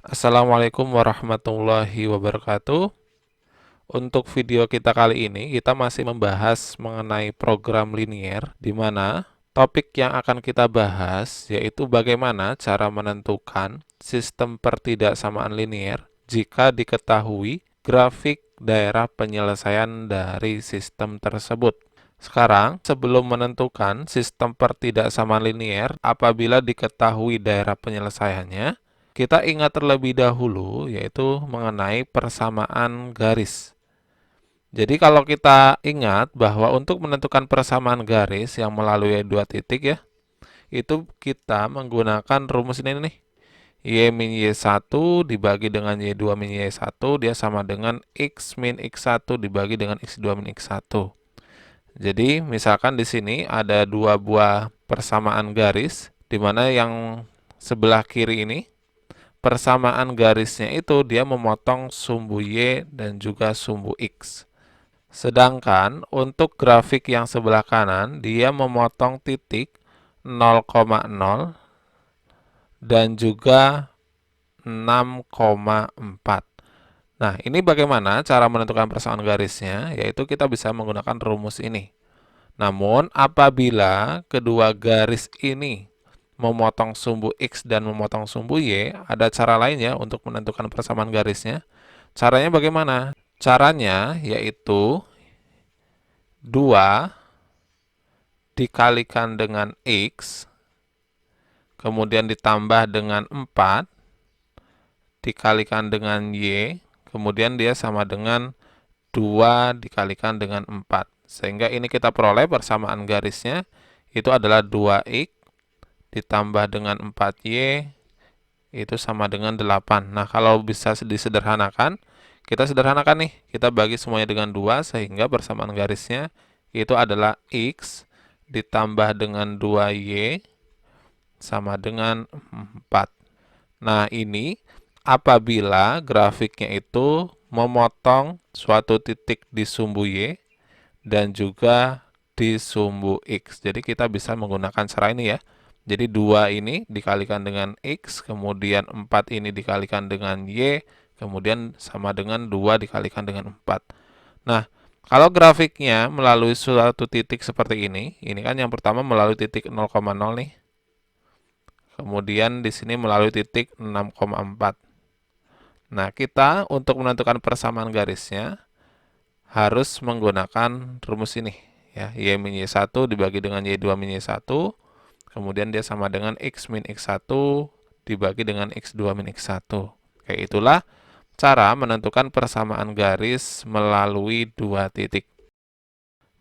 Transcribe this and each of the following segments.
Assalamualaikum warahmatullahi wabarakatuh. Untuk video kita kali ini, kita masih membahas mengenai program linier, di mana topik yang akan kita bahas yaitu bagaimana cara menentukan sistem pertidaksamaan linier jika diketahui grafik daerah penyelesaian dari sistem tersebut. Sekarang, sebelum menentukan sistem pertidaksamaan linier, apabila diketahui daerah penyelesaiannya, kita ingat terlebih dahulu yaitu mengenai persamaan garis. Jadi kalau kita ingat bahwa untuk menentukan persamaan garis yang melalui dua titik ya, itu kita menggunakan rumus ini nih. Y min Y1 dibagi dengan Y2 min Y1, dia sama dengan X min X1 dibagi dengan X2 min X1. Jadi misalkan di sini ada dua buah persamaan garis, di mana yang sebelah kiri ini persamaan garisnya itu dia memotong sumbu Y dan juga sumbu X. Sedangkan untuk grafik yang sebelah kanan, dia memotong titik 0,0 dan juga 6,4. Nah, ini bagaimana cara menentukan persamaan garisnya? Yaitu kita bisa menggunakan rumus ini. Namun, apabila kedua garis ini memotong sumbu X dan memotong sumbu Y, ada cara lainnya untuk menentukan persamaan garisnya. Caranya bagaimana? Caranya yaitu 2 dikalikan dengan X, kemudian ditambah dengan 4, dikalikan dengan Y, kemudian dia sama dengan 2 dikalikan dengan 4. Sehingga ini kita peroleh persamaan garisnya, itu adalah 2X ditambah dengan 4Y, itu sama dengan 8. Nah, kalau bisa disederhanakan, kita sederhanakan nih. Kita bagi semuanya dengan 2, sehingga persamaan garisnya itu adalah X ditambah dengan 2Y sama dengan 4. Nah, ini apabila grafiknya itu memotong suatu titik di sumbu Y dan juga di sumbu X. Jadi kita bisa menggunakan cara ini ya. Jadi 2 ini dikalikan dengan X, kemudian 4 ini dikalikan dengan Y, kemudian sama dengan 2 dikalikan dengan 4. Nah, kalau grafiknya melalui suatu titik seperti ini kan yang pertama melalui titik 0,0 nih. Kemudian di sini melalui titik 6,4. Nah, kita untuk menentukan persamaan garisnya harus menggunakan rumus ini ya, Y min Y1 dibagi dengan Y2 min Y1, kemudian dia sama dengan X min X1 dibagi dengan X2 min X1. Kayak itulah cara menentukan persamaan garis melalui dua titik.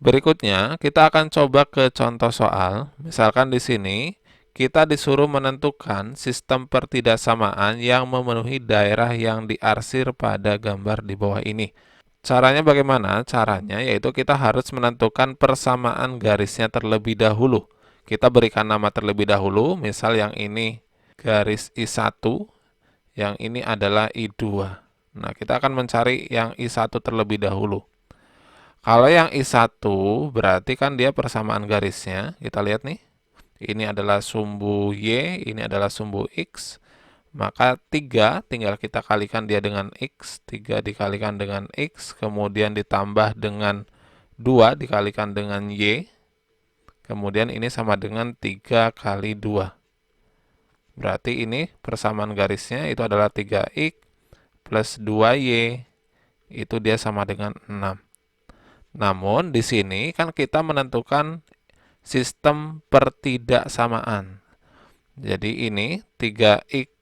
Berikutnya, kita akan coba ke contoh soal. Misalkan di sini kita disuruh menentukan sistem pertidaksamaan yang memenuhi daerah yang diarsir pada gambar di bawah ini. Caranya bagaimana? Caranya yaitu kita harus menentukan persamaan garisnya terlebih dahulu. Kita berikan nama terlebih dahulu, misal yang ini garis I1, yang ini adalah I2. Nah, kita akan mencari yang I1 terlebih dahulu. Kalau yang I1 berarti kan dia persamaan garisnya. Kita lihat nih. Ini adalah sumbu Y, ini adalah sumbu X. Maka 3 tinggal kita kalikan dia dengan X. 3 dikalikan dengan X, kemudian ditambah dengan 2 dikalikan dengan Y. Kemudian ini sama dengan 3 kali 2. Berarti ini persamaan garisnya itu adalah 3X plus 2Y. Itu dia sama dengan 6. Namun di sini kan kita menentukan sistem pertidaksamaan. Jadi ini 3X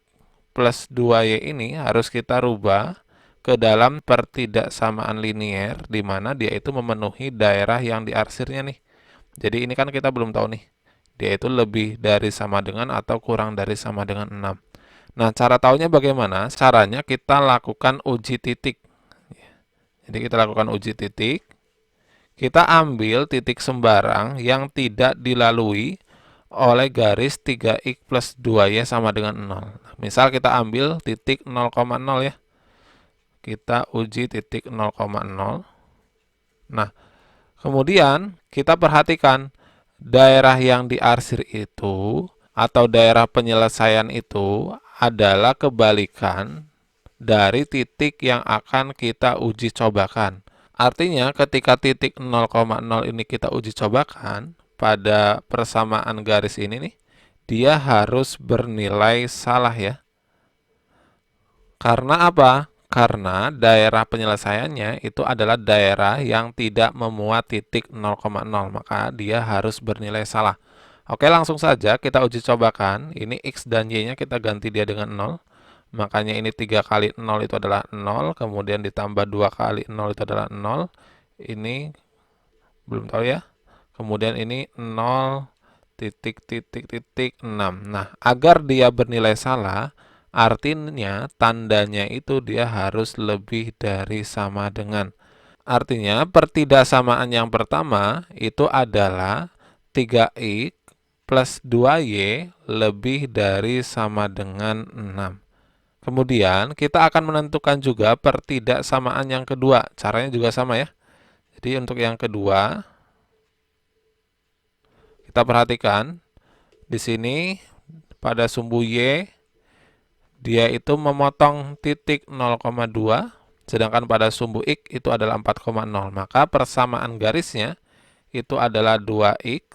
plus 2Y ini harus kita rubah ke dalam pertidaksamaan linier, di mana dia itu memenuhi daerah yang diarsirnya nih. Jadi ini kan kita belum tahu nih, dia itu lebih dari sama dengan atau kurang dari sama dengan 6. Nah, cara tahunya bagaimana? Caranya kita lakukan uji titik. Jadi kita lakukan uji titik. Kita ambil titik sembarang yang tidak dilalui oleh garis 3X plus 2Y sama dengan 0. Misal kita ambil titik 0,0 ya. Kita uji titik 0,0. Nah, kemudian kita perhatikan daerah yang diarsir itu atau daerah penyelesaian itu adalah kebalikan dari titik yang akan kita uji cobakan. Artinya ketika titik 0,0 ini kita uji cobakan, pada persamaan garis ini nih, dia harus bernilai salah ya. Karena apa? Karena daerah penyelesaiannya itu adalah daerah yang tidak memuat titik 0,0, maka dia harus bernilai salah. Oke, langsung saja kita uji cobakan. Ini X dan Y-nya kita ganti dia dengan 0. Makanya ini 3 kali 0 itu adalah 0, kemudian ditambah 2 kali 0 itu adalah 0. Ini belum tahu ya. Kemudian ini 0 titik titik titik 6. Nah, agar dia bernilai salah, artinya tandanya itu dia harus lebih dari sama dengan. Artinya pertidaksamaan yang pertama itu adalah 3x plus 2y lebih dari sama dengan 6. Kemudian kita akan menentukan juga pertidaksamaan yang kedua. Caranya juga sama ya. Jadi untuk yang kedua, kita perhatikan di sini pada sumbu Y dia itu memotong titik 0,2, sedangkan pada sumbu X itu adalah 4,0. Maka persamaan garisnya itu adalah 2x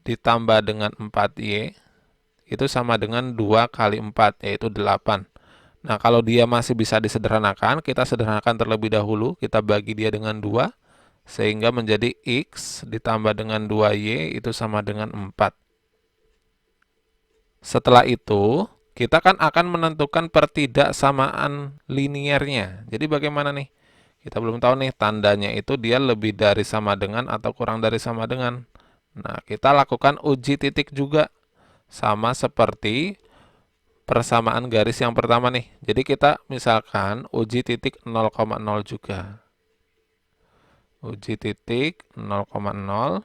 ditambah dengan 4y itu sama dengan 2 kali 4, yaitu 8. Nah, kalau dia masih bisa disederhanakan, kita sederhanakan terlebih dahulu. Kita bagi dia dengan 2, sehingga menjadi x ditambah dengan 2y itu sama dengan 4. Setelah itu, kita kan akan menentukan pertidaksamaan linearnya. Jadi bagaimana nih? Kita belum tahu nih, tandanya itu dia lebih dari sama dengan atau kurang dari sama dengan. Nah, kita lakukan uji titik juga. Sama seperti persamaan garis yang pertama nih. Jadi kita misalkan uji titik 0,0 juga. Uji titik 0,0.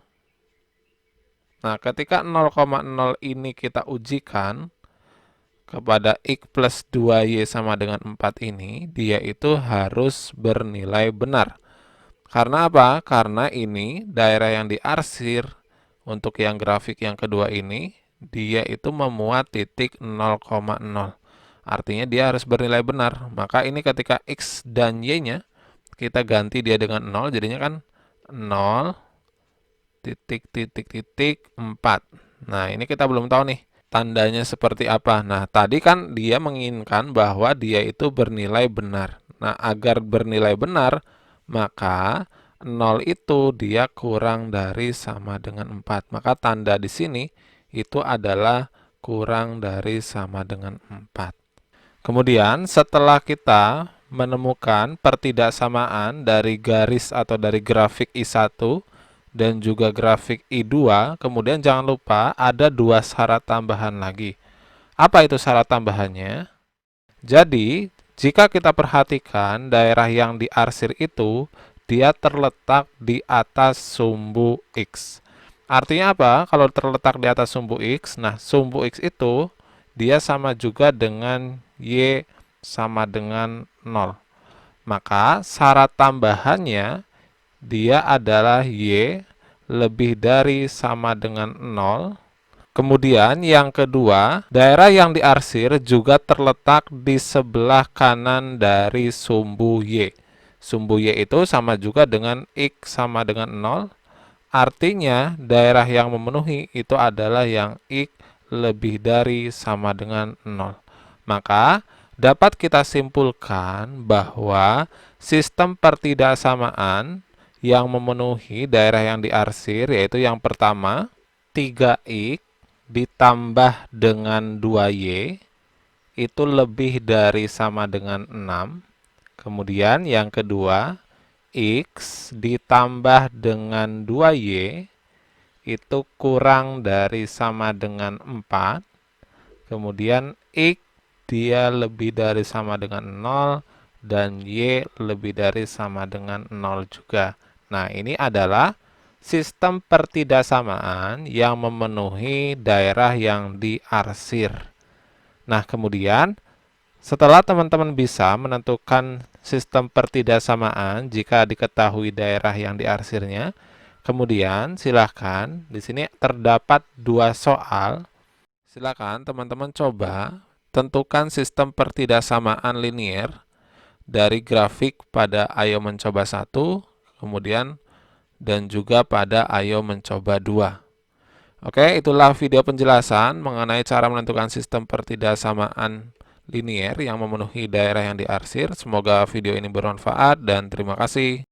Nah, ketika 0,0 ini kita ujikan kepada X plus 2Y sama dengan 4 ini, dia itu harus bernilai benar. Karena apa? Karena ini daerah yang diarsir untuk yang grafik yang kedua ini, dia itu memuat titik 0,0. Artinya dia harus bernilai benar. Maka ini ketika X dan Y-nya, kita ganti dia dengan 0, jadinya kan 0, titik, titik, titik, 4. Nah, ini kita belum tahu nih, tandanya seperti apa. Nah, tadi kan dia menginginkan bahwa dia itu bernilai benar. Nah, agar bernilai benar, maka 0 itu dia kurang dari sama dengan 4. Maka tanda di sini itu adalah kurang dari sama dengan 4. Kemudian setelah kita menemukan pertidaksamaan dari garis atau dari grafik I1 dan juga grafik I2, kemudian jangan lupa ada 2 syarat tambahan lagi. Apa itu syarat tambahannya? Jadi, jika kita perhatikan daerah yang diarsir itu, dia terletak di atas sumbu X. Artinya apa? Kalau terletak di atas sumbu X, nah sumbu X itu dia sama juga dengan Y sama dengan 0. Maka syarat tambahannya dia adalah Y lebih dari sama dengan 0. Kemudian yang kedua, daerah yang diarsir juga terletak di sebelah kanan dari sumbu Y. Sumbu Y itu sama juga dengan X sama dengan 0. Artinya daerah yang memenuhi itu adalah yang X lebih dari sama dengan 0. Maka dapat kita simpulkan bahwa sistem pertidaksamaan yang memenuhi daerah yang diarsir yaitu yang pertama 3x ditambah dengan 2y itu lebih dari sama dengan 6. Kemudian yang kedua, x ditambah dengan 2y itu kurang dari sama dengan 4. Kemudian x dia lebih dari sama dengan 0 dan y lebih dari sama dengan 0 juga. Nah, ini adalah sistem pertidaksamaan yang memenuhi daerah yang diarsir. Nah, kemudian setelah teman-teman bisa menentukan sistem pertidaksamaan jika diketahui daerah yang diarsirnya, kemudian silakan di sini terdapat 2 soal. Silakan teman-teman coba tentukan sistem pertidaksamaan linier dari grafik pada ayo mencoba 1, kemudian dan juga pada ayo mencoba 2. Oke, itulah video penjelasan mengenai cara menentukan sistem pertidaksamaan linier yang memenuhi daerah yang diarsir. Semoga video ini bermanfaat dan terima kasih.